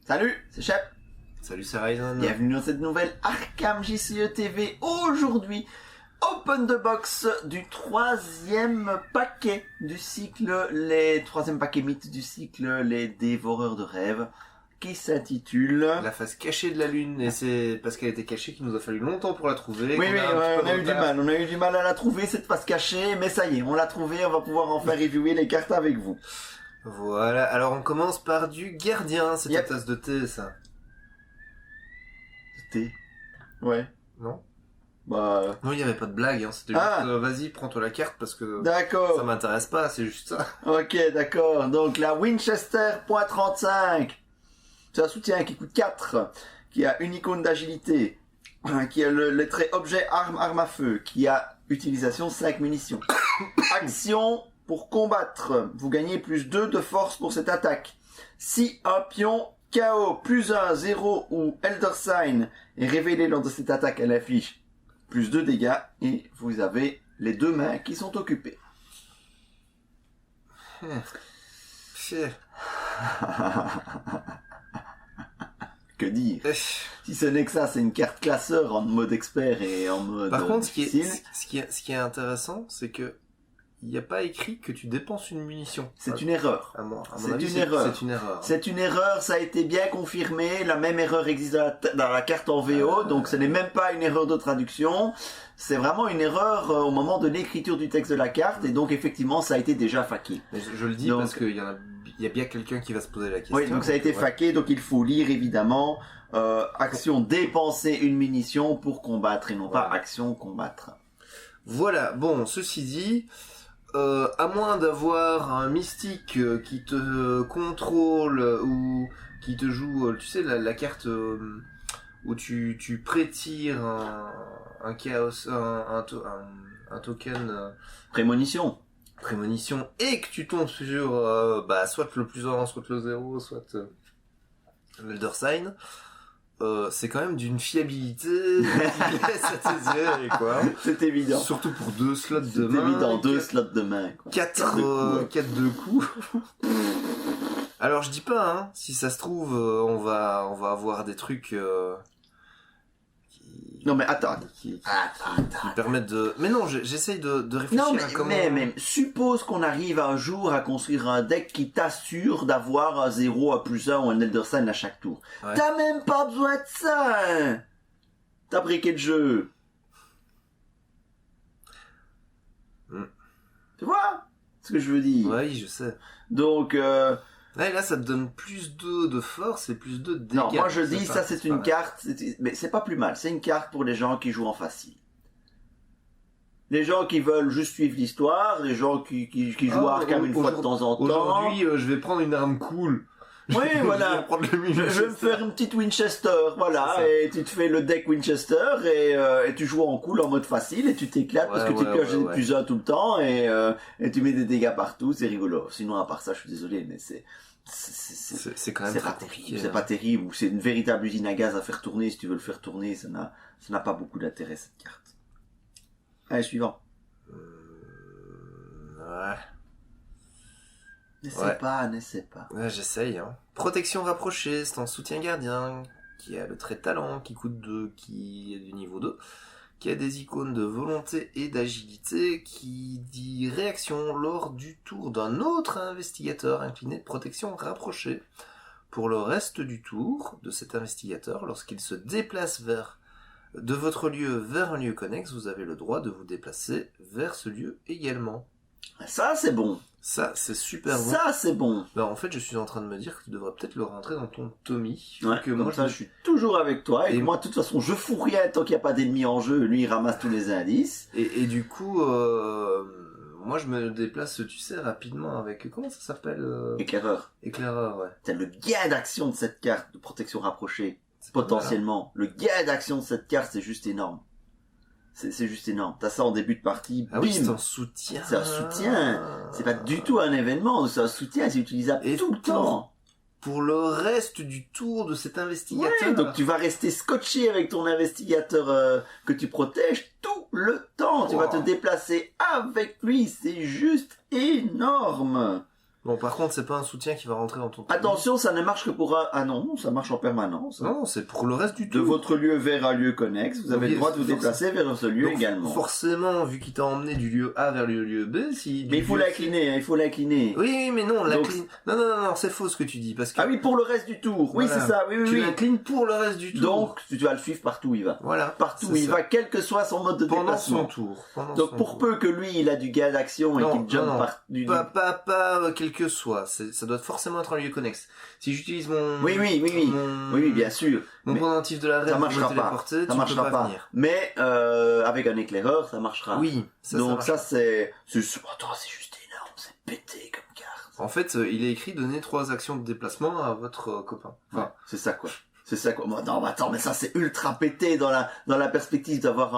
Salut, c'est Shep. Salut, c'est Ryzen. Bienvenue dans cette nouvelle Arkham JCE TV. Aujourd'hui, open the box du troisième paquet du cycle, troisième paquet mythe du cycle, les dévoreurs de rêves, qui s'intitule La face cachée de la lune, et c'est parce qu'elle était cachée qu'il nous a fallu longtemps pour la trouver. Oui, on a eu du mal à la trouver, cette face cachée, mais ça y est, on l'a trouvée, on va pouvoir en faire reviewer les cartes avec vous. Voilà, alors on commence par du gardien, c'est ta tasse de thé, ça. Thé. Ouais. Non? Bah... Non, il n'y avait pas de blague, hein. C'était juste, vas-y, prends-toi la carte, parce que... D'accord. Ça m'intéresse pas, c'est juste ça. Ok, d'accord. Donc, la Winchester .35. C'est un soutien qui coûte 4, qui a une icône d'agilité, qui a le trait objet arme à feu, qui a utilisation 5 munitions. Action pour combattre. Vous gagnez plus 2 de force pour cette attaque. Si un pion KO plus 1, 0 ou Elder Sign est révélé lors de cette attaque, elle affiche plus 2 dégâts et vous avez les 2 mains qui sont occupées. Que dire? Si ce n'est que ça, c'est une carte classeur en mode expert et en mode Par contre, difficile. ce qui est intéressant, c'est que il n'y a pas écrit que tu dépenses une munition. C'est une erreur. À mon C'est avis, une erreur. C'est une erreur. C'est une erreur, ça a été bien confirmé. La même erreur existe dans la carte en VO, donc ce n'est même pas une erreur de traduction. C'est vraiment une erreur au moment de l'écriture du texte de la carte, et donc effectivement, ça a été déjà faqué. Mais je le dis donc, parce qu'il y a bien quelqu'un qui va se poser la question. Oui, donc ça a été faqué, donc il faut lire évidemment action dépenser une munition pour combattre et non pas action combattre. Voilà, bon, ceci dit, à moins d'avoir un mystique qui te contrôle ou qui te joue, tu sais, la carte où tu prétires un chaos, un token Prémonition. Prémonition, et que tu tombes sur soit le plus 1, soit le 0, soit l'Elder Sign, c'est quand même d'une fiabilité à tes yeux, quoi. C'est évident. Surtout pour 2 slots de main. C'est évident, 2 slots de main. 4 de coups. Alors je dis pas, hein, si ça se trouve, on va avoir des trucs non mais attends. Qui permettent de... Mais non, j'essaye de réfléchir à comment... mais suppose qu'on arrive un jour à construire un deck qui t'assure d'avoir un 0, un plus 1 ou un Elder Sign à chaque tour. Ouais. T'as même pas besoin de ça, hein. T'as briqué le jeu. Tu vois ce que je veux dire? Oui, je sais. Donc... Ouais, là, ça te donne plus 2 de force et plus 2 de dégâts. Non, moi je dis, ça c'est une carte, mais c'est pas plus mal, c'est une carte pour les gens qui jouent en facile. Les gens qui veulent juste suivre l'histoire, les gens qui jouent à Arkham une fois de temps en temps. Aujourd'hui, je vais prendre une arme cool. Oui, voilà. Je vais me faire une petite Winchester, voilà, et tu te fais le deck Winchester et tu joues en cool en mode facile et tu t'éclates parce que tu pioches des plus 1 tout le temps et tu mets des dégâts partout, c'est rigolo. Sinon, à part ça, je suis désolé, mais c'est quand même pas terrible. C'est pas terrible, ou c'est une véritable usine à gaz à faire tourner. Si tu veux le faire tourner, ça n'a pas beaucoup d'intérêt, cette carte. Allez, suivant. Ouais. N'essaie pas. Ouais, j'essaye, hein. Protection rapprochée, c'est un soutien gardien, qui a le trait de talent, qui coûte 2, qui est du niveau 2, qui a des icônes de volonté et d'agilité, qui dit réaction lors du tour d'un autre investigateur incliné de protection rapprochée. Pour le reste du tour de cet investigateur, lorsqu'il se déplace de votre lieu vers un lieu connexe, vous avez le droit de vous déplacer vers ce lieu également. Ça, c'est bon. Ça, c'est super bon. Ça, c'est bon. Ben, en fait, je suis en train de me dire que tu devrais peut-être le rentrer dans ton Tommy. Ouais, que moi, je suis toujours avec toi. Et moi, de toute façon, je fous rien tant qu'il n'y a pas d'ennemis en jeu. Lui, il ramasse tous les indices. Et du coup, moi, je me déplace, tu sais, rapidement avec... Comment ça s'appelle Éclaireur. Éclaireur, ouais. C'est le gain d'action de cette carte de protection rapprochée. Potentiellement. Le gain d'action de cette carte, c'est juste énorme. C'est juste énorme. T'as ça en début de partie. Ah bim. Oui, c'est un soutien. C'est un soutien. C'est pas du tout un événement. C'est un soutien. C'est utilisable tout le temps. Pour le reste du tour de cet investigateur. Ouais, donc tu vas rester scotché avec ton investigateur que tu protèges tout le temps. Tu vas te déplacer avec lui. C'est juste énorme. Bon, par contre, c'est pas un soutien qui va rentrer dans ton tour. Attention, ça ne marche que pour un... Ah non, ça marche en permanence. Non, c'est pour le reste du tour. De votre lieu vers un lieu connexe, vous avez le droit de vous déplacer vers ce lieu donc, également. Forcément, vu qu'il t'a emmené du lieu A vers le lieu B, si... Mais il faut l'incliner, hein, il faut l'incliner. Oui, mais non, Donc, non, c'est faux ce que tu dis, parce que... Ah oui, pour le reste du tour. Oui, Voilà. c'est ça, oui, Tu oui. l'inclines pour le reste du tour. Donc, tu vas le suivre partout où il va. Voilà. Partout où c'est il ça. va, quel que soit son mode de Pendant déplacement. son tour. Donc, pour peu que lui, il a du gain d'action et Non, qu'il jump non, par... du... Pas quel que soit. Ça doit forcément être un lieu connexe. Si j'utilise mon... Oui, oui, bien sûr. Mon Mais pendentif de la reine ça pour me marchera pas. téléporter, Ça tu marchera peux pas venir. Mais, avec un éclaireur, ça marchera. Oui, Donc, marche. ça, c'est... Attends, c'est juste énorme, c'est pété comme carte. En fait, il est écrit donner 3 actions de déplacement à votre copain. Ouais, Enfin, c'est ça, quoi. C'est ça, quoi. Non, mais attends, mais ça, c'est ultra pété dans la perspective d'avoir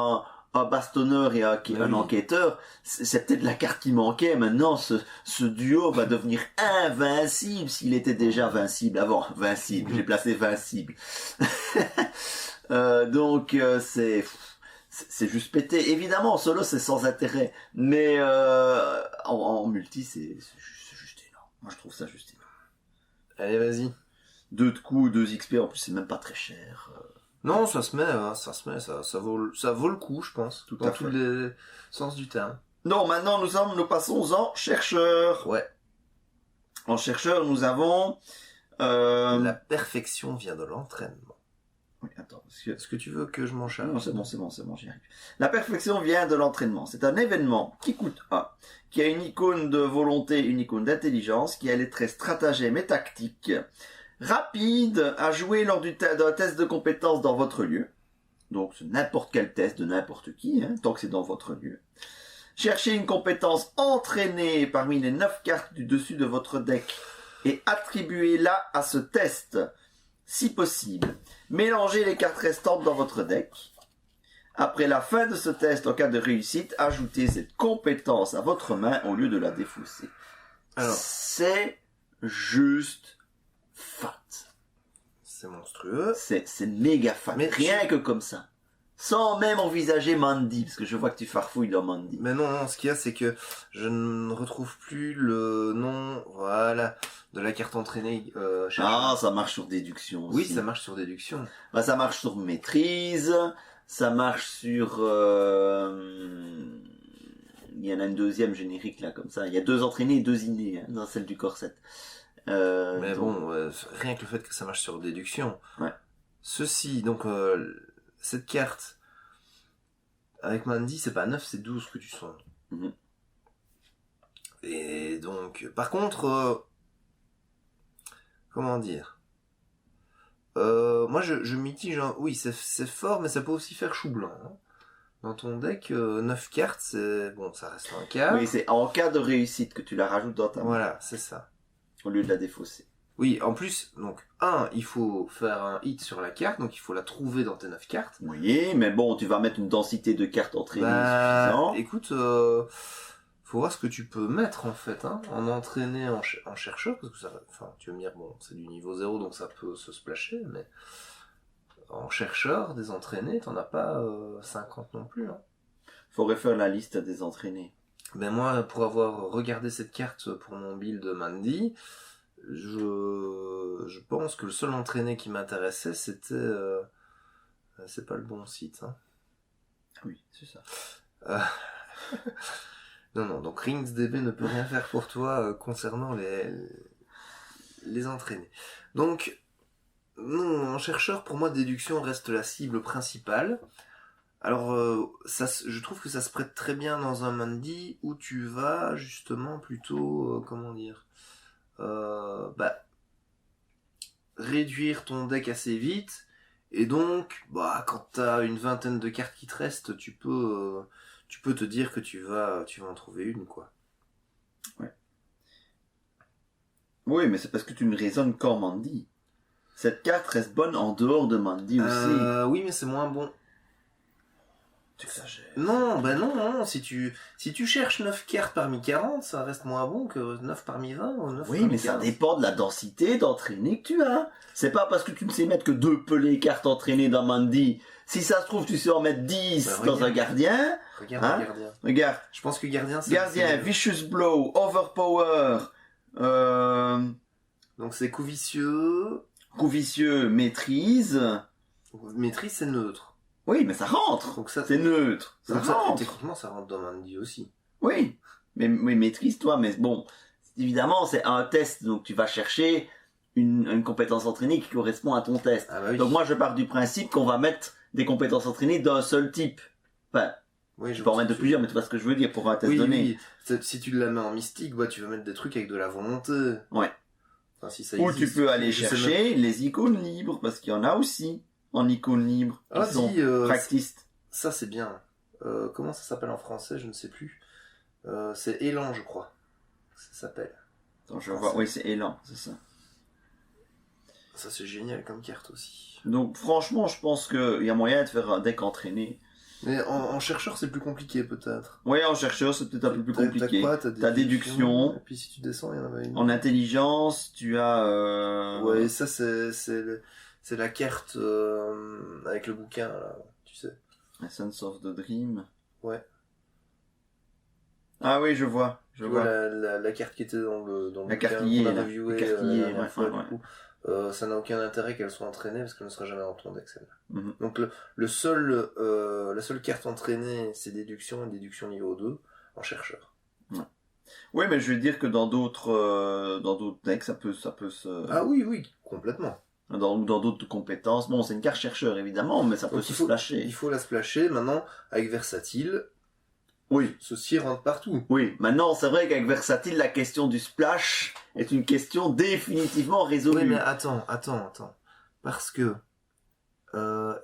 un bastonneur et un oui. enquêteur. C'est peut-être la carte qui manquait. Maintenant, ce duo va devenir invincible s'il était déjà invincible avant. Invincible. J'ai placé invincible. Donc, c'est juste pété. Évidemment, en solo, c'est sans intérêt. Mais, en multi, c'est juste énorme. Moi, je trouve ça juste énorme. allez, vas-y. 2 de coups, 2 XP, en plus c'est même pas très cher. Non, ça se met, ça vaut le coup, je pense. Tout dans à fait. tous les sens du terme. Non, maintenant nous passons en chercheur. Ouais. En chercheur, nous avons... La perfection vient de l'entraînement. Oui, attends, parce que... Est-ce que tu veux que je m'en charge? Non, c'est bon, j'y arrive. La perfection vient de l'entraînement. C'est un événement qui coûte 1, qui a une icône de volonté, une icône d'intelligence, qui a les traits stratagème et tactique. Rapide à jouer lors d'un test de compétence dans votre lieu. Donc, c'est n'importe quel test de n'importe qui, hein, tant que c'est dans votre lieu. Cherchez une compétence entraînée parmi les 9 cartes du dessus de votre deck et attribuez-la à ce test, si possible. Mélangez les cartes restantes dans votre deck. Après la fin de ce test, en cas de réussite, ajoutez cette compétence à votre main au lieu de la défausser. Alors, c'est juste fat. c'est monstrueux. C'est méga fat. Mais rien que comme ça. Sans même envisager Mandy, parce que je vois que tu farfouilles dans Mandy. Mais non, ce qu'il y a, c'est que je ne retrouve plus le nom, voilà, de la carte entraînée. Ah, ça marche sur déduction aussi. Oui, ça marche sur déduction. Bah, ça marche sur maîtrise, ça marche sur... Il y en a une deuxième générique là, comme ça. Il y a 2 entraînés et 2 innés, hein, dans celle du corset. Mais donc... bon, rien que le fait que ça marche sur déduction. Ouais. Ceci, donc, cette carte, avec Mandy, c'est pas 9, c'est 12 que tu sens. Mhm. Et donc, par contre, comment dire, moi je mitige, oui, c'est fort, mais ça peut aussi faire chou blanc. Hein. Dans ton deck, 9 cartes, c'est bon, ça reste un cas. Oui, c'est en cas de réussite que tu la rajoutes dans ta main, Voilà, c'est ça. au lieu de la défausser. Oui, en plus, donc, il faut faire un hit sur la carte, donc il faut la trouver dans tes 9 cartes. Oui, mais bon, tu vas mettre une densité de cartes entraînées suffisante. Écoute, faut voir ce que tu peux mettre en fait, hein, en entraîné en chercheur, parce que ça, enfin, tu vas me dire, bon, c'est du niveau 0, donc ça peut se splasher, mais en chercheur, des entraînés, t'en as pas 50 non plus. Hein. Faudrait faire la liste des entraînés. Ben moi, pour avoir regardé cette carte pour mon build Mandy, je pense que le seul entraîné qui m'intéressait, c'était... c'est pas le bon site. Hein. Oui, c'est ça. Non, donc RingsDB ne peut rien faire pour toi concernant les entraînés. Donc, non, en chercheur, pour moi, déduction reste la cible principale. Alors, je trouve que ça se prête très bien dans un Mandy où tu vas justement plutôt, comment dire, réduire ton deck assez vite, et donc, quand t'as une vingtaine de cartes qui te restent, tu peux te dire que tu vas en trouver une, quoi. Ouais. Oui, mais c'est parce que tu ne raisonnes qu'en Mandy. Cette carte reste bonne en dehors de Mandy aussi. Oui, mais c'est moins bon. Tu exagères. Non, si tu cherches 9 cartes parmi 40, ça reste moins bon que 9 parmi 20 ou 9 Oui, parmi mais ça 15. dépend de la densité d'entraîné que tu as. C'est pas parce que tu ne sais mettre que 2 pelées cartes entraînées dans Mandy. Si ça se trouve, tu sais en mettre 10 dans un gardien. Regarde Hein? le gardien. Regarde. Je pense que gardien, c'est... Gardien, Vicious Blow, Overpower, Donc c'est coup vicieux. Coup vicieux, maîtrise. Maîtrise, c'est neutre. Oui, mais ça rentre. Donc ça, C'est neutre. Ça donc ça, rentre. techniquement, ça rentre dans Mandy aussi. Oui. Mais maîtrise-toi. Mais bon, évidemment, c'est un test. Donc tu vas chercher une compétence entraînée qui correspond à ton test. Ah bah oui. Donc moi, je pars du principe qu'on va mettre des compétences entraînées d'un seul type. Enfin, Oui, je peux en mettre de plusieurs, mais tu vois ce que je veux dire pour un test donné. Oui. Si tu la mets en mystique, bah, tu vas mettre des trucs avec de la volonté. Ouais. Enfin, si ça Ou existe. tu peux aller Je sais chercher les icônes libres, parce qu'il y en a aussi en icônes libres qui Ah, sont si, practiced. Ça, c'est bien. Comment ça s'appelle en français? Je ne sais plus. C'est Élan, je crois. Ça s'appelle. Attends, je vois. Oui, c'est Élan, c'est ça. Ça, c'est génial comme carte aussi. Donc franchement, je pense qu'il y a moyen de faire un deck entraîné. Mais en chercheur, c'est plus compliqué, peut-être. Oui, en chercheur, c'est peut-être un peu plus compliqué. T'as déduction. Et puis si tu descends, il y en avait une. En intelligence, tu as... Ouais, ça, c'est la carte avec le bouquin, là, tu sais. Essence of the Dream. Ouais. Ah oui, je vois. Tu vois la carte qui était dans le la bouquin carte liée, qu'on a là. reviewé La carte liée, la dernière fois, ouais. du coup. Ça n'a aucun intérêt qu'elle soit entraînée parce qu'elle ne sera jamais dans ton deck, celle-là. Mhm. Donc la seule carte entraînée, c'est déduction et déduction niveau 2 en chercheur. Ouais. Oui, mais je veux dire que dans d'autres decks, ça peut se... Ah oui, complètement. Dans d'autres compétences. Bon, c'est une carte chercheur, évidemment, mais ça peut Donc, se splasher. Il faut la splasher. Maintenant, avec Versatile, Oui. ceci rentre partout. Oui, maintenant, c'est vrai qu'avec Versatile, la question du splash est une question définitivement résolue. Oui, mais attends. Parce que,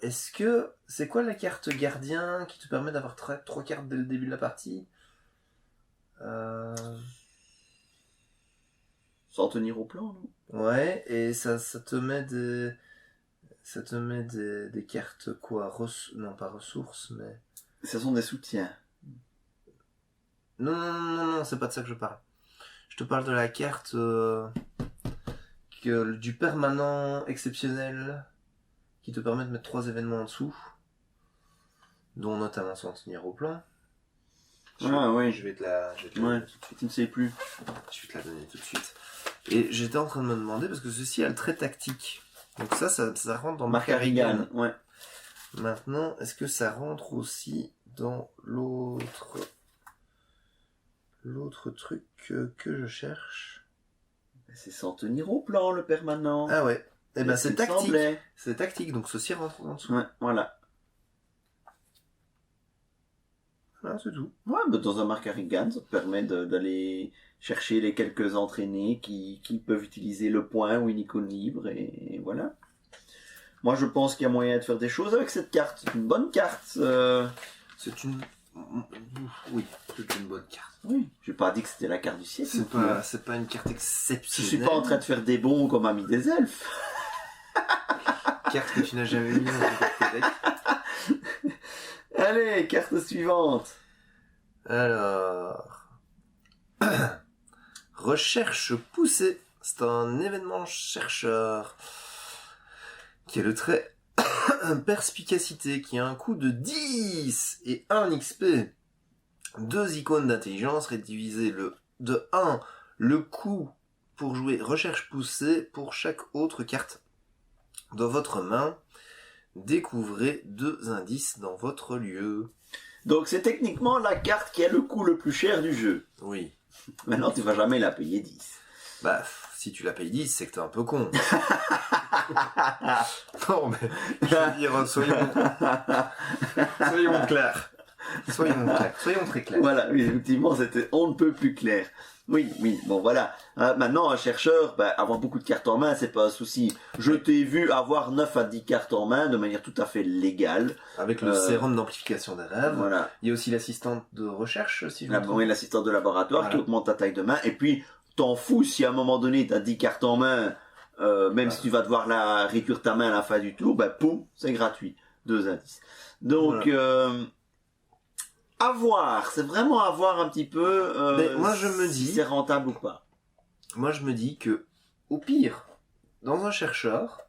est-ce que, c'est quoi la carte gardien qui te permet d'avoir trois cartes dès le début de la partie? Sans tenir au plan, non? Ouais, et ça te met des cartes quoi? Non, pas ressources, mais... Ce sont des soutiens. Non, c'est pas de ça que je parle. Je te parle de la carte du permanent exceptionnel qui te permet de mettre 3 événements en dessous, dont notamment sans tenir au plan. Oui. Je vais te la Ouais, tu ne sais plus. Je vais te la donner tout de suite. Et j'étais en train de me demander, parce que ceci a le trait tactique. Donc ça rentre dans Marc Harrigan, ouais. Maintenant, est-ce que ça rentre aussi dans l'autre truc que je cherche? C'est sans tenir au plan, le permanent. Ah ouais. Eh ben c'est tactique. Semblait. C'est tactique, donc ceci rentre en dessous. Ouais, voilà. Voilà, c'est tout. Ouais, mais dans un Marc Harrigan, ça te permet d'aller chercher les quelques entraînés qui peuvent utiliser le point ou une icône libre, et voilà. Moi, je pense qu'il y a moyen de faire des choses avec cette carte. C'est une bonne carte. C'est une... Oui, c'est une bonne carte. Oui. J'ai pas dit que c'était la carte du siècle. C'est pas une carte Je exceptionnelle. suis pas en train de faire des bons comme ami des elfes. Carte que tu n'as jamais mis dans tes decks. Allez, carte suivante. Alors... Recherche poussée. C'est un événement chercheur qui a le trait perspicacité, qui a un coût de 10 et 1 XP. 2 icônes d'intelligence, rédivisez de 1 le coût pour jouer recherche poussée pour chaque autre carte dans votre main. Découvrez 2 indices dans votre lieu. Donc c'est techniquement la carte qui a le coût le plus cher du jeu. Oui. Maintenant, tu vas jamais la payer 10. Bah, si tu la payes 10, c'est que t'es un peu con. Non, mais je veux dire, soyons clairs. Soyons très clairs. Voilà, oui, effectivement, c'était on ne peut plus clair. Oui, bon voilà. Maintenant, un chercheur, avoir beaucoup de cartes en main, c'est pas un souci. Je t'ai vu avoir 9 à 10 cartes en main de manière tout à fait légale. Avec le sérum d'amplification des rêves. Voilà. Il y a aussi l'assistante de recherche, si je me trompe. Oui, l'assistant de laboratoire, voilà, qui augmente ta taille de main. Et puis, t'en fous si à un moment donné, t'as 10 cartes en main, même si tu vas devoir réduire ta main à la fin du tour, poum, c'est gratuit. 2 indices. Donc, voilà. À voir, c'est vraiment à voir un petit peu mais moi, je me dis, si c'est rentable ou pas. Moi je me dis que, au pire, dans un chercheur,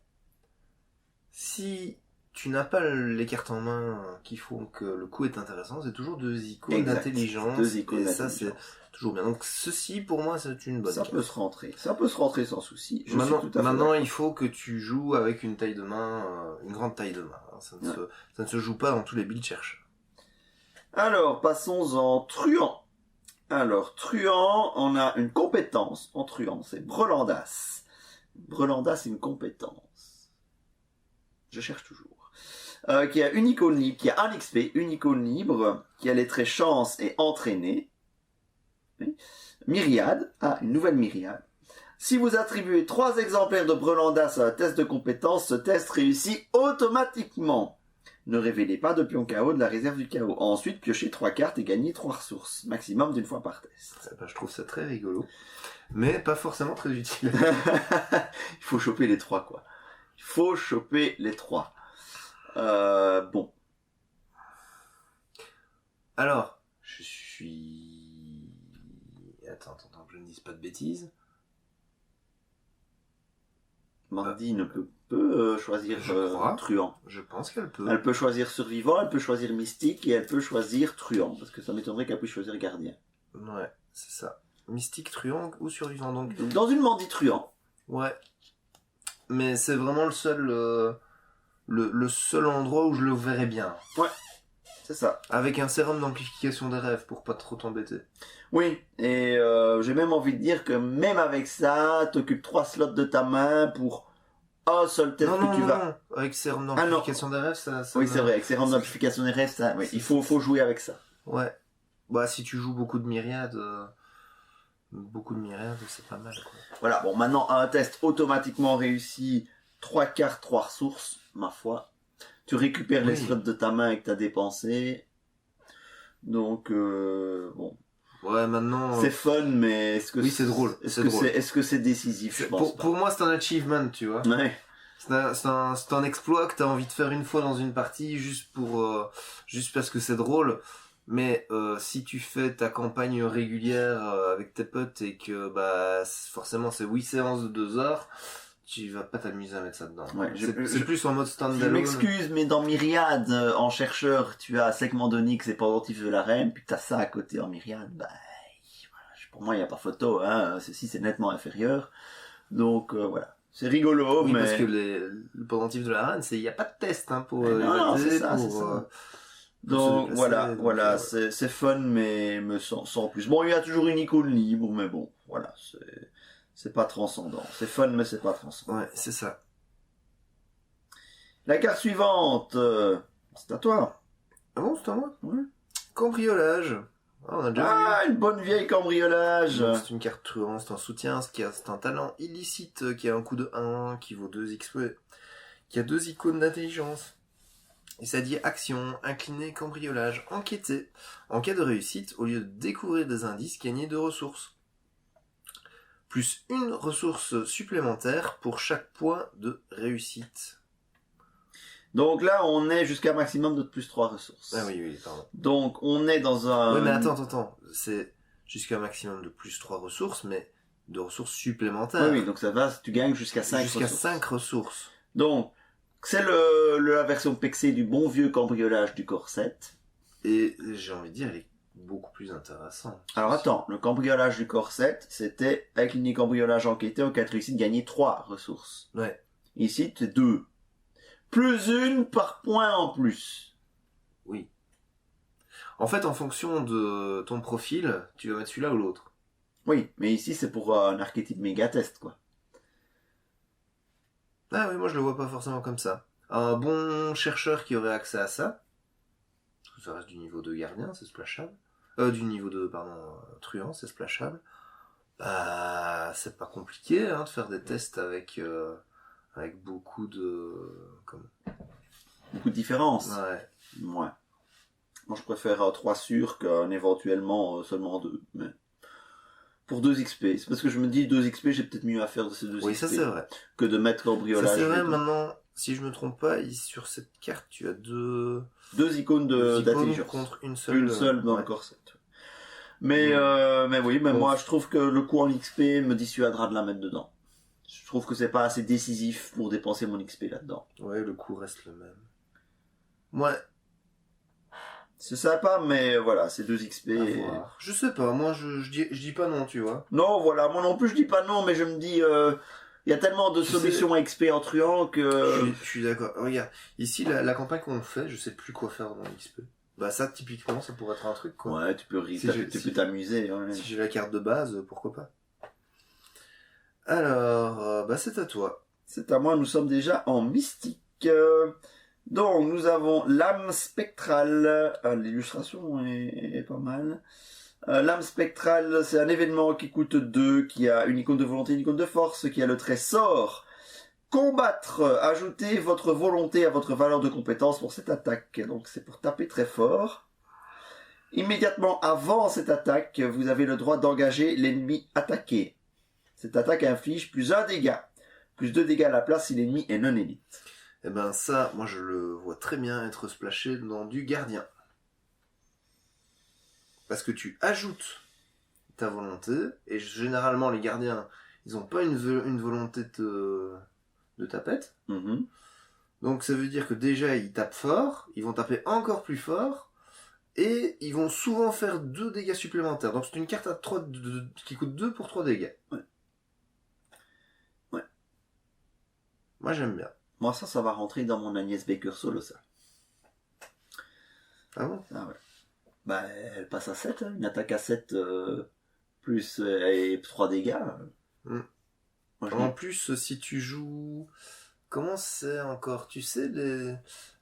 si tu n'as pas les cartes en main qui font que le coup est intéressant, c'est toujours 2 icônes d'intelligence. 2 icônes et d'intelligence. ça, c'est toujours bien. Donc, ceci, pour moi, c'est une bonne Ça carte. peut se rentrer. Ça peut se rentrer sans souci. Je Maintenant, suis tout à fait maintenant d'accord. il faut que tu joues avec une taille de main, une grande taille de main. Hein. Ça ne se joue pas dans tous les builds chercheurs. Alors, passons en truand. Alors, truand, on a une compétence en truand, c'est Brelandas. Brelandas, c'est une compétence. Je cherche toujours. Qui a une icône libre, qui a un XP, une icône libre, qui a les traits chance et entraîner. Oui. Myriade, une nouvelle myriade. Si vous attribuez 3 exemplaires de Brelandas à un test de compétence, ce test réussit automatiquement. Ne révélez pas de pion KO de la réserve du KO. Ensuite, piochez 3 cartes et gagnez 3 ressources, maximum d'une fois par test. Je trouve ça très rigolo, mais pas forcément très utile. Il faut choper les 3, quoi. Il faut choper les 3. Bon. Alors, je suis... Attends, que je ne dise pas de bêtises. Mandy ne peut choisir truand. Je pense qu'elle peut. Elle peut choisir survivant, elle peut choisir mystique et elle peut choisir truand. Parce que ça m'étonnerait qu'elle puisse choisir gardien. Ouais, c'est ça. Mystique, truand ou survivant donc. Dans une Mandy truand. Ouais. Mais c'est vraiment le seul endroit où je le verrais bien. Ouais. C'est ça. Avec un sérum d'amplification des rêves pour pas trop t'embêter. Oui, et j'ai même envie de dire que même avec ça, t'occupes 3 slots de ta main pour un seul test que tu vas. Non. Avec sérum d'amplification des rêves, ça oui, c'est vrai, avec sérum d'amplification des rêves, ça, oui, il faut jouer avec ça. Ouais. Bah, si tu joues beaucoup de myriades, c'est pas mal, quoi. Voilà, bon, maintenant, un test automatiquement réussi, 3 cartes, 3 ressources, ma foi. Tu récupères les slots de ta main que t'as dépensé. Donc, bon. Ouais, maintenant... C'est fun, mais est-ce que c'est drôle. Est-ce que c'est décisif? Je pense pour moi, c'est un achievement, tu vois. Ouais. C'est un exploit que t'as envie de faire une fois dans une partie, juste parce que c'est drôle. Mais si tu fais ta campagne régulière avec tes potes et que forcément c'est 8 séances de 2 heures, tu vas pas t'amuser à mettre ça dedans. Ouais, c'est plus en mode standalone. Je m'excuse, mais dans Myriade, en chercheur, tu as segment d'Onyx et pendentif de la reine, puis t'as ça à côté en Myriade, voilà, pour moi il n'y a pas photo, hein, ceci c'est nettement inférieur. Donc voilà, c'est rigolo, oui, mais... parce que le pendentif de la reine, il n'y a pas de test pour non, c'est ça, c'est ça. Donc voilà, c'est fun, mais sans plus. Bon, il y a toujours une icône libre, mais bon, voilà, c'est pas transcendant. C'est fun, mais c'est pas transcendant. Ouais, c'est ça. La carte suivante, c'est à toi. Ah bon, c'est à moi? Ouais. Cambriolage. On a déjà vu. Une bonne vieille cambriolage. C'est une carte truand, c'est un soutien, c'est un talent illicite qui a un coût de 1, qui vaut 2 XP, qui a 2 icônes d'intelligence. Et ça dit action, incliner, cambriolage, enquêter. En cas de réussite, au lieu de découvrir des indices, gagner 2 ressources. Plus 1 ressource supplémentaire pour chaque point de réussite. Donc là, on est jusqu'à un maximum de plus 3 ressources. Ah oui, pardon. Donc on est dans un... Oui, mais attends. C'est jusqu'à un maximum de plus 3 ressources, mais de ressources supplémentaires. Oui, donc ça va, tu gagnes jusqu'à 5 ressources. Jusqu'à 5 ressources. Donc, c'est la version pexée du bon vieux cambriolage du corset. Et j'ai envie de dire, elle est beaucoup plus intéressante. Alors attends, le cambriolage du corset, c'était avec une cambriolage enquêté, en cas de réussite, gagner 3 ressources. Ouais. Ici, c'est 2. Plus 1 par point en plus. Oui. En fait, en fonction de ton profil, tu vas mettre celui-là ou l'autre. Oui, mais ici, c'est pour un archétype méga test, quoi. Ah oui, moi je le vois pas forcément comme ça. Un bon chercheur qui aurait accès à ça, parce que ça reste du niveau de gardien, c'est splashable. Du niveau de, truand, c'est splashable. C'est pas compliqué de faire des tests avec beaucoup de... Beaucoup de différences. Ouais. Moi, je préfère 3 sûrs qu'un éventuellement seulement 2. Mais... Pour 2 XP. C'est parce que je me dis 2 XP, j'ai peut-être mieux à faire de ces 2 XP. Oui, ça c'est vrai. Que de mettre cambriolage. Ça c'est vrai, maintenant, si je me trompe pas, sur cette carte, tu as 2 icônes d'intelligence. Contre une seule. Une seule dans le corset. Mais oui, mais moi je trouve que le coup en XP me dissuadera de la mettre dedans. Je trouve que c'est pas assez décisif pour dépenser mon XP là-dedans. Ouais, le coût reste le même. Ouais, C'est sympa, mais voilà, c'est 2 XP. à voir. Je sais pas, moi je dis pas non, tu vois. Non, voilà, moi non plus je dis pas non, mais je me dis, il y a tellement de Tu solutions à XP en truand que... Je suis d'accord. Regarde, ici la campagne qu'on fait, je sais plus quoi faire dans l'XP. Bah ça typiquement ça pourrait être un truc quoi. Ouais, tu peux tu peux t'amuser. Ouais. Si j'ai la carte de base, pourquoi pas. Alors, bah c'est à toi. C'est à moi, nous sommes déjà en mystique. Donc, nous avons l'âme spectrale. L'illustration est pas mal. L'âme spectrale, c'est un événement qui coûte 2, qui a une icône de volonté, une icône de force, qui a le trait sort. Combattre, ajoutez votre volonté à votre valeur de compétence pour cette attaque. Donc, c'est pour taper très fort. Immédiatement avant cette attaque, vous avez le droit d'engager l'ennemi attaqué. Cette attaque inflige plus 1 dégât. Plus 2 dégâts à la place si l'ennemi est non élite. Eh ben ça, moi je le vois très bien être splashé dans du gardien. Parce que tu ajoutes ta volonté, et généralement les gardiens, ils ont pas une volonté de tapette. Mhm. Donc ça veut dire que déjà ils tapent fort, ils vont taper encore plus fort, et ils vont souvent faire 2 dégâts supplémentaires. Donc c'est une carte à 3 qui coûte 2 pour 3 dégâts. Ouais. Ouais. Moi j'aime bien. Moi, ça va rentrer dans mon Agnès Baker solo, ça. Ah bon? Ah ouais. Bah, elle passe à 7, hein. Une attaque à 7 plus et 3 dégâts. Mm. Moi, En plus, si tu joues... Comment c'est encore? Tu sais,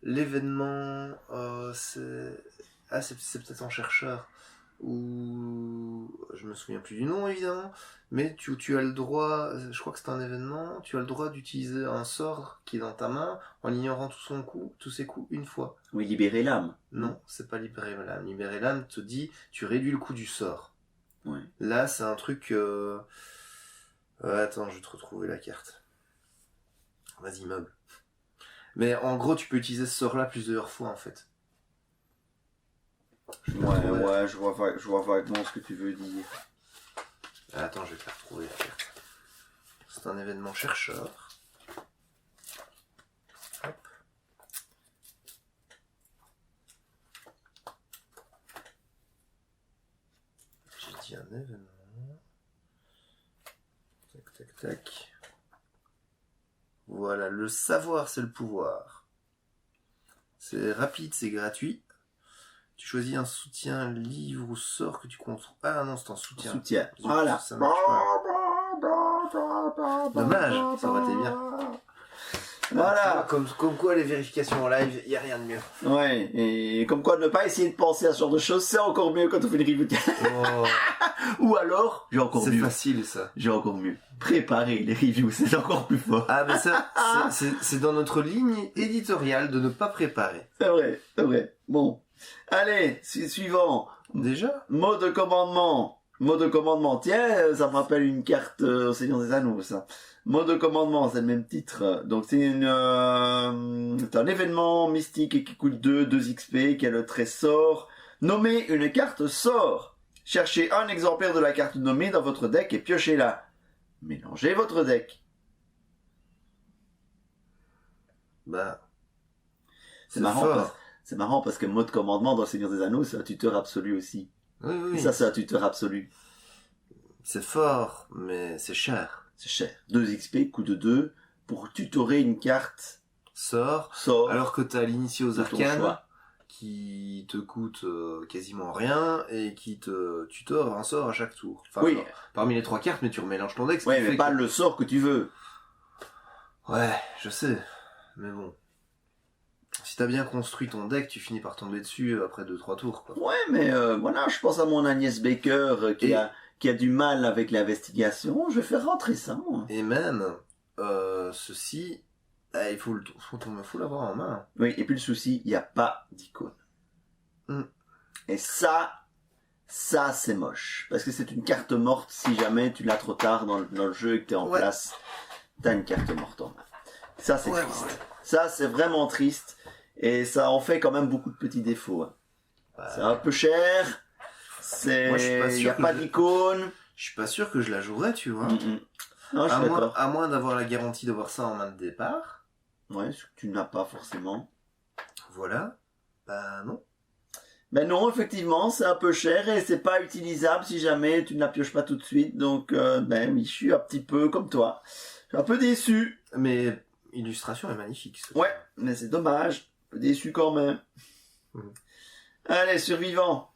l'événement... c'est peut-être en chercheur. Ou... Je me souviens plus du nom, évidemment. Mais tu as le droit... Je crois que c'est un événement. Tu as le droit d'utiliser un sort qui est dans ta main en ignorant tous ses coups une fois. Oui, libérer l'âme. Non, c'est pas libérer l'âme. Libérer l'âme te dit, tu réduis le coût du sort. Ouais. Là, c'est un truc... attends, je vais te retrouver la carte. Vas-y, meuble. Mais en gros, tu peux utiliser ce sort-là plusieurs fois, en fait. Ouais, je vois vaguement ce que tu veux dire. Attends, je vais te la retrouver la carte. C'est un événement chercheur. Hop. J'ai dit un événement. Tac, tac, tac. Voilà, le savoir, c'est le pouvoir. C'est rapide, c'est gratuit. Tu choisis un soutien, livre ou sort que tu contrôles. Ah non, c'est un soutien. Soutien. Voilà. Ça marche pas. Dommage, ça aurait été bien. Voilà. Comme quoi, les vérifications en live, il n'y a rien de mieux. Ouais, et comme quoi ne pas essayer de penser à ce genre de choses, c'est encore mieux quand on fait une review. Oh, Ou alors, j'ai encore c'est mieux. facile, ça. J'ai encore mieux. Préparer les reviews, c'est encore plus fort. Ah, mais ça, c'est dans notre ligne éditoriale de ne pas préparer. C'est vrai. Bon. Allez, suivant. Déjà? Mot de commandement. Mot de commandement. Tiens, ça me rappelle une carte au Seigneur des Anneaux, ça. Mot de commandement, c'est le même titre. Donc c'est c'est un événement mystique qui coûte 2 XP, qui a le trait sort. Nommez une carte sort. Cherchez un exemplaire de la carte nommée dans votre deck et piochez-la. Mélangez votre deck. Bah. C'est marrant parce que mot de commandement dans le Seigneur des Anneaux, c'est un tuteur absolu aussi. Oui. Et ça, c'est un tuteur absolu. C'est fort, mais c'est cher. C'est cher. 2 XP, coût de 2, pour tutorer une carte Sort. sort. Alors que t'as l'initié aux de ton arcanes choix. qui te coûte quasiment rien et qui te tutore un sort à chaque tour. Enfin, Oui. alors, parmi les 3 cartes, mais tu remélanges ton deck. ce Ouais, qui mais fait pas que- le sort que tu veux. Ouais, je sais. Mais bon. Si t'as bien construit ton deck, tu finis par tomber dessus après 2-3 tours, quoi. Ouais, mais voilà, je pense à mon Agnès Baker Et- qui a du mal avec l'investigation. Je vais faire rentrer ça, moi. Et même, ceci, il faut l'avoir en main. Oui, et puis le souci, il n'y a pas d'icône. Mm. Et ça c'est moche. Parce que c'est une carte morte si jamais tu l'as trop tard dans le jeu et que tu es en Ouais. place. T'as une carte morte en main. Ça, c'est Ouais, triste. ouais. Ça, c'est vraiment triste. Et ça en fait quand même beaucoup de petits défauts. Hein. Bah, C'est un peu cher. Moi, je suis pas Il n'y sûr a que pas je- d'icône. je suis pas sûr que je la jouerais, tu vois. Non, je suis d'accord. À moins d'avoir la garantie d'avoir ça en main de départ. Ouais, ce que tu n'as pas forcément. Voilà. Bah non. Ben non, effectivement, c'est un peu cher et c'est pas utilisable si jamais tu ne la pioches pas tout de suite. Donc, ben oui, je suis un petit peu comme toi. Je suis un peu déçu. Mais l'illustration est magnifique. Ouais, mais c'est dommage. Un peu déçu quand même. Allez, survivant.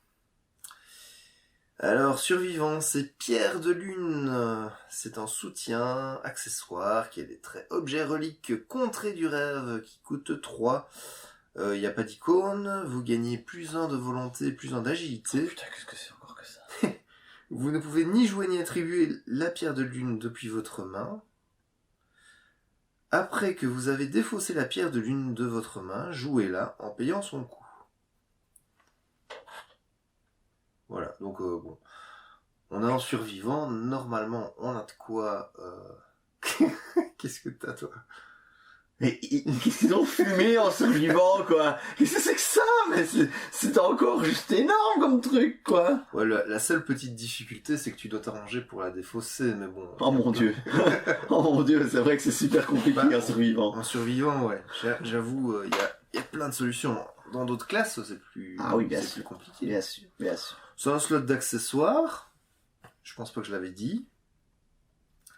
Alors, survivant, c'est Pierre de Lune. C'est un soutien, accessoire, qui a des traits objets reliques contrées du rêve, qui coûte 3. Il n'y a pas d'icône, vous gagnez plus 1 de volonté, plus 1 d'agilité. Putain, qu'est-ce que c'est encore que ça? Vous ne pouvez ni jouer ni attribuer la pierre de lune depuis votre main. Après que vous avez défaussé la pierre de lune de votre main, jouez-la en payant son coût. Voilà, donc bon. On est en survivant, normalement on a de quoi... Qu'est-ce que t'as toi? Mais qu'est-ce qu'ils ont fumé en survivant, quoi? Qu'est-ce que c'est que ça? Mais c'est encore juste énorme comme truc, quoi. Ouais, la seule petite difficulté, c'est que tu dois t'arranger pour la défausser, mais bon... Oh mon dieu. Oh mon dieu, c'est vrai que c'est super compliqué en survivant. En survivant, ouais. J'avoue, il y a plein de solutions. Dans d'autres classes, c'est plus, Ah oui, bien c'est sûr. plus compliqué. Bien sûr, bien sûr. C'est un slot d'accessoires. Je pense pas que je l'avais dit.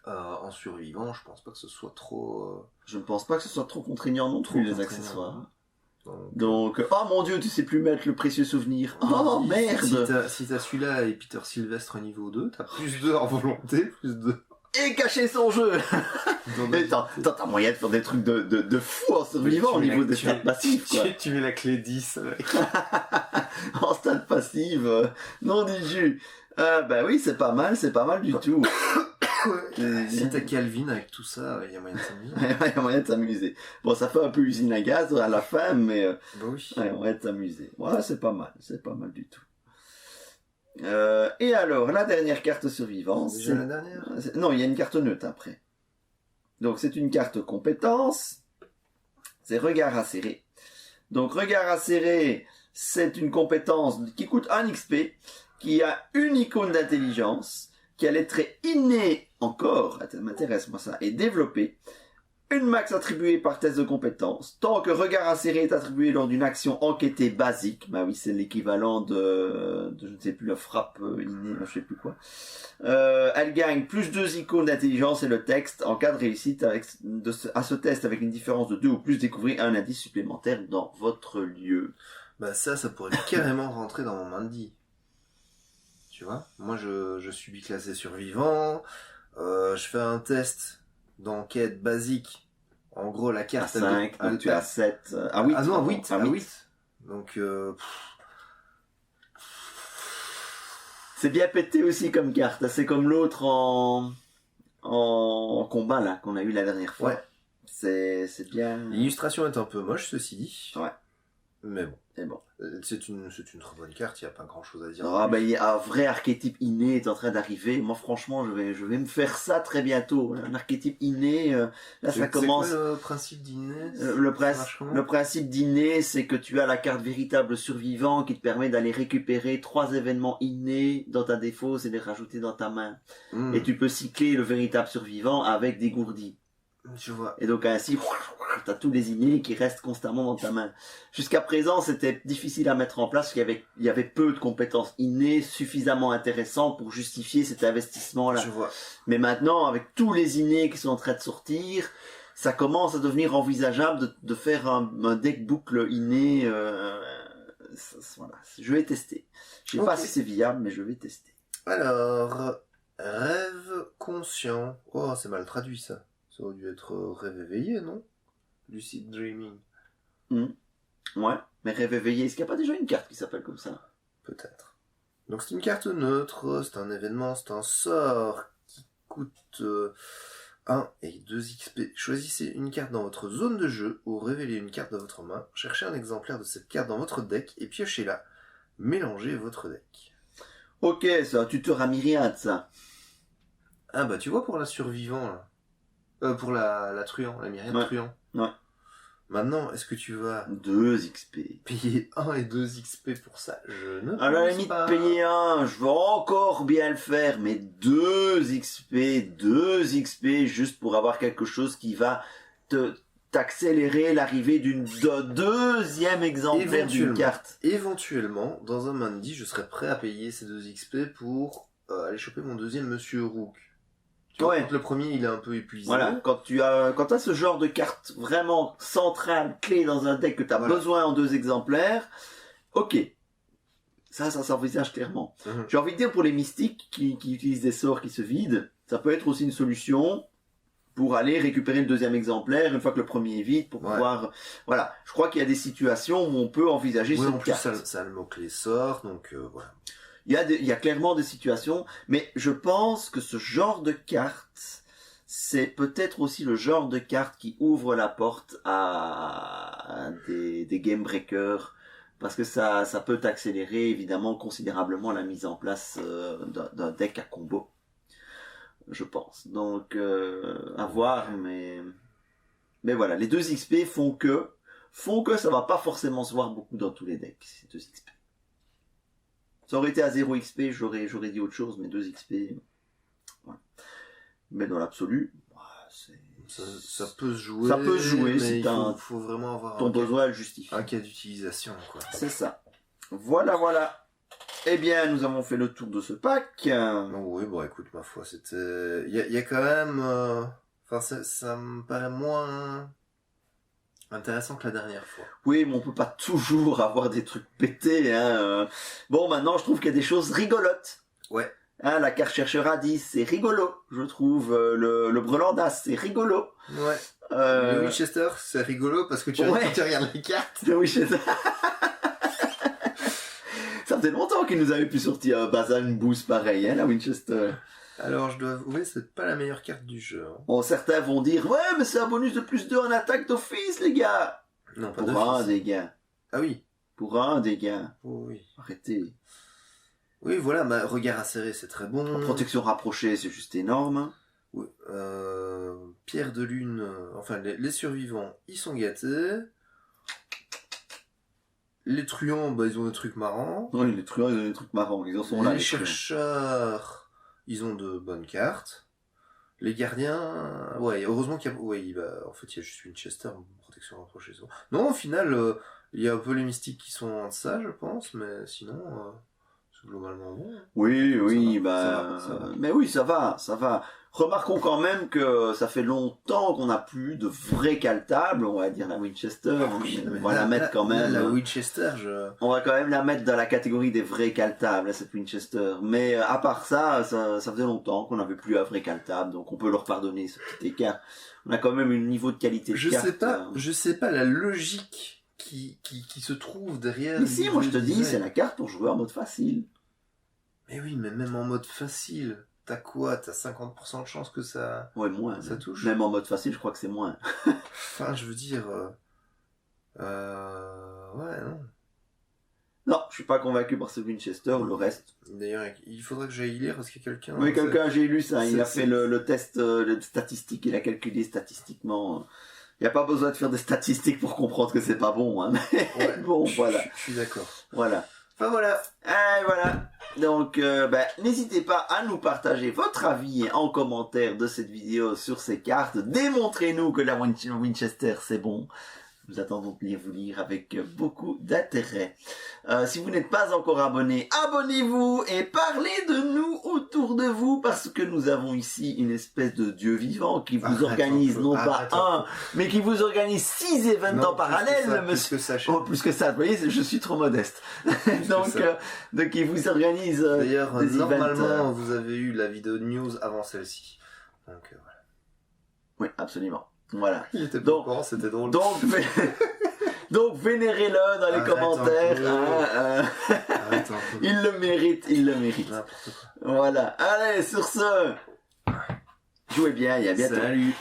En survivant, je pense pas que ce soit trop... Je ne pense pas que ce soit trop contraignant non plus, les contraignant. accessoires. Donc, Donc, oh mon dieu, tu sais plus mettre le précieux souvenir. Oh merde! Si t'as celui-là et Peter Sylvestre niveau 2, t'as plus 2 en volonté, plus 2. Et cacher son jeu! Mais t'as moyen de faire des trucs de fou en survivant au niveau des stats passifs, quoi. Tu mets la clé 10 avec. En stats passives, non dit jus. Bah oui, c'est pas mal du tout. Si t'as Calvin avec tout ça, il y a moyen de s'amuser. Il y a moyen de s'amuser. Bon, ça fait un peu usine à gaz à la fin, mais Bah oui. il y a moyen de s'amuser. Ouais, c'est pas mal du tout. Et alors, la dernière carte survivante. Déjà la dernière? Non, il y a une carte neutre après. Donc, c'est une carte compétence. C'est regard acéré. Donc, regard acéré, c'est une compétence qui coûte 1 XP, qui a une icône d'intelligence, qui a les traits innés encore, ça m'intéresse moi ça, et développé, une max attribuée par test de compétence, tant que regard acéré est attribué lors d'une action enquêtée basique, bah oui c'est l'équivalent de je ne sais plus, la frappe innée, je sais plus quoi, elle gagne plus 2 icônes d'intelligence et le texte, en cas de réussite à ce test avec une différence de 2 ou plus, découvrez un indice supplémentaire dans votre lieu. Bah ça pourrait carrément rentrer dans mon Mandy. Tu vois, moi je suis classé survivant, je fais un test d'enquête basique. En gros, la carte... À 5, donc tu es à 7, à 8. Ah non, à 8. À 8. Donc... C'est bien pété aussi comme carte, c'est comme l'autre en combat là, qu'on a eu la dernière fois. Ouais. C'est bien... L'illustration est un peu moche, ceci dit. Ouais. Mais bon. C'est bon. C'est une très bonne carte, il n'y a pas grand chose à dire. Ah bah, il y a un vrai archétype inné est en train d'arriver. Moi franchement je vais me faire ça très bientôt. Un archétype inné, là ça commence... C'est quoi le principe d'inné? Le principe d'inné, c'est que tu as la carte véritable survivant qui te permet d'aller récupérer 3 événements innés dans ta défausse et les rajouter dans ta main. Et tu peux cycler le véritable survivant avec des gourdis. Je vois. Et donc ainsi, t'as tous les innés qui restent constamment dans ta main. Jusqu'à présent, c'était difficile à mettre en place, parce qu'il y avait peu de compétences innées suffisamment intéressantes pour justifier cet investissement-là. Je vois. Mais maintenant, avec tous les innés qui sont en train de sortir, ça commence à devenir envisageable de faire un deck boucle inné. Voilà. Je vais tester. Je sais pas si c'est viable, mais je vais tester. Alors, rêve conscient. Oh, c'est mal traduit ça. Ça aurait dû être rêve éveillé, non? Lucid dreaming. Ouais, mais rêve éveillé, est-ce qu'il n'y a pas déjà une carte qui s'appelle comme ça? Peut-être. Donc c'est une carte neutre, c'est un événement, c'est un sort qui coûte 1 et 2 XP. Choisissez une carte dans votre zone de jeu ou révélez une carte de votre main. Cherchez un exemplaire de cette carte dans votre deck et piochez-la. Mélangez votre deck. Ok, c'est un tuteur à myriade, ça. Ah bah tu vois pour la survivant là. Pour la truand, la myriade truand. Ouais. Maintenant, est-ce que tu vas 2 XP. payer 1 et 2 XP pour ça? Je ne À la pense limite, pas. payer 1, je vais encore bien le faire, mais 2 XP juste pour avoir quelque chose qui va te d'accélérer l'arrivée d'un deuxième exemplaire d'une carte. Éventuellement, dans un Mandy, je serais prêt à payer ces 2 XP pour aller choper mon deuxième Monsieur Rook. Tu vois, quand le premier il est un peu épuisé. Voilà, quand tu as ce genre de carte vraiment centrale, clé dans un deck que tu as besoin en 2 exemplaires, ok. Ça s'envisage clairement. J'ai envie de dire pour les mystiques qui utilisent des sorts qui se vident, ça peut être aussi une solution pour aller récupérer le deuxième exemplaire une fois que le premier est vide pour pouvoir... Voilà, je crois qu'il y a des situations où on peut envisager cette carte. Ça a le mot-clé sort, donc voilà. Il y a clairement des situations, mais je pense que ce genre de carte, c'est peut-être aussi le genre de carte qui ouvre la porte à des game breakers, parce que ça peut accélérer évidemment considérablement la mise en place d'un deck à combo, je pense. Donc à voir, mais voilà, les 2 XP font que ça va pas forcément se voir beaucoup dans tous les decks, ces 2 XP. Ça aurait été à 0 XP, j'aurais dit autre chose, mais 2 XP, voilà. Mais dans l'absolu, ça peut se jouer. Ça peut se jouer, mais c'est faut vraiment avoir ton besoin à le justifier. Un cas d'utilisation, quoi. C'est ça. Voilà. Eh bien, nous avons fait le tour de ce pack. Oui, bon, écoute, ma foi, c'était... Il y a quand même... Enfin, ça me paraît moins... intéressant que la dernière fois. Oui, mais on peut pas toujours avoir des trucs pétés, hein. Bon, maintenant, je trouve qu'il y a des choses rigolotes. Ouais. Hein, la carte chercheur à 10, c'est rigolo, je trouve. Le Brelandas, c'est rigolo. Ouais. Le Winchester, c'est rigolo parce que tu regardes les cartes. Le Winchester. Ça faisait longtemps qu'il nous avait pu sortir un Bazan Boost pareil, hein, la Winchester. Alors, je dois avouer, c'est pas la meilleure carte du jeu. Hein. Bon, certains vont dire, ouais, mais c'est un bonus de plus 2 en attaque d'office, les gars. Non, pas pour un des gars. Ah oui. Pour un des gars. Oh, oui. Arrêtez. Oui, voilà, ma regard acéré, c'est très bon. La protection rapprochée, c'est juste énorme. Oui. Pierre de lune, enfin, les survivants, ils sont gâtés. Les truands, bah, ils ont des trucs marrants. Oui, les truands, ils ont des trucs marrants. Ils en sont là. Les chercheurs, ils ont de bonnes cartes. Les gardiens, ouais, heureusement qu'il y a, ouais, en fait, il y a juste Winchester, protection rapprochée. Non, au final, il y a un peu les mystiques qui sont en deçà, je pense, mais sinon, c'est globalement bon. Oui, ça va. Mais oui, ça va. Remarquons quand même que ça fait longtemps qu'on n'a plus de vrais caltables, on va dire la Winchester. On va la mettre quand même. La Winchester, on va quand même la mettre dans la catégorie des vrais caltables, cette Winchester. Mais à part ça faisait longtemps qu'on n'avait plus un vrai caltable, donc on peut leur pardonner ce petit écart. On a quand même un niveau de qualité de carte. Je sais pas la logique qui se trouve derrière. Mais si, moi je te dis, c'est la carte pour jouer en mode facile. Mais oui, mais même en mode facile. T'as quoi? T'as 50% de chance que ça... Ouais, moins. Ça touche. Même en mode facile, je crois que c'est moins. Enfin, je veux dire... Ouais, non. Non, je suis pas convaincu par ce Winchester ou le reste. D'ailleurs, il faudrait que j'aille lire, parce qu'il y a quelqu'un... Oui, j'ai lu ça. Il a fait le test statistique, il a calculé statistiquement. Il n'y a pas besoin de faire des statistiques pour comprendre que c'est pas bon. Hein. Mais ouais, bon, voilà. Je suis d'accord. Voilà. Enfin, voilà. Et voilà. Donc, n'hésitez pas à nous partager votre avis en commentaire de cette vidéo sur ces cartes. Démontrez-nous que la Winchester, c'est bon. Nous attendons de vous lire avec beaucoup d'intérêt. Si vous n'êtes pas encore abonné, abonnez-vous et parlez de nous autour de vous parce que nous avons ici une espèce de dieu vivant qui vous organise non pas un, mais qui vous organise 6 événements en parallèle, monsieur. Plus que ça, vous voyez, je suis trop modeste. donc il vous organise d'ailleurs, des normalement, vous avez eu la vidéo de news avant celle-ci. Donc, voilà. Oui, absolument. Voilà. Il était pas au courant, c'était drôle. Donc vénérez-le dans les commentaires. Il le mérite. Voilà. Allez, sur ce, jouez bien et à bientôt. Salut.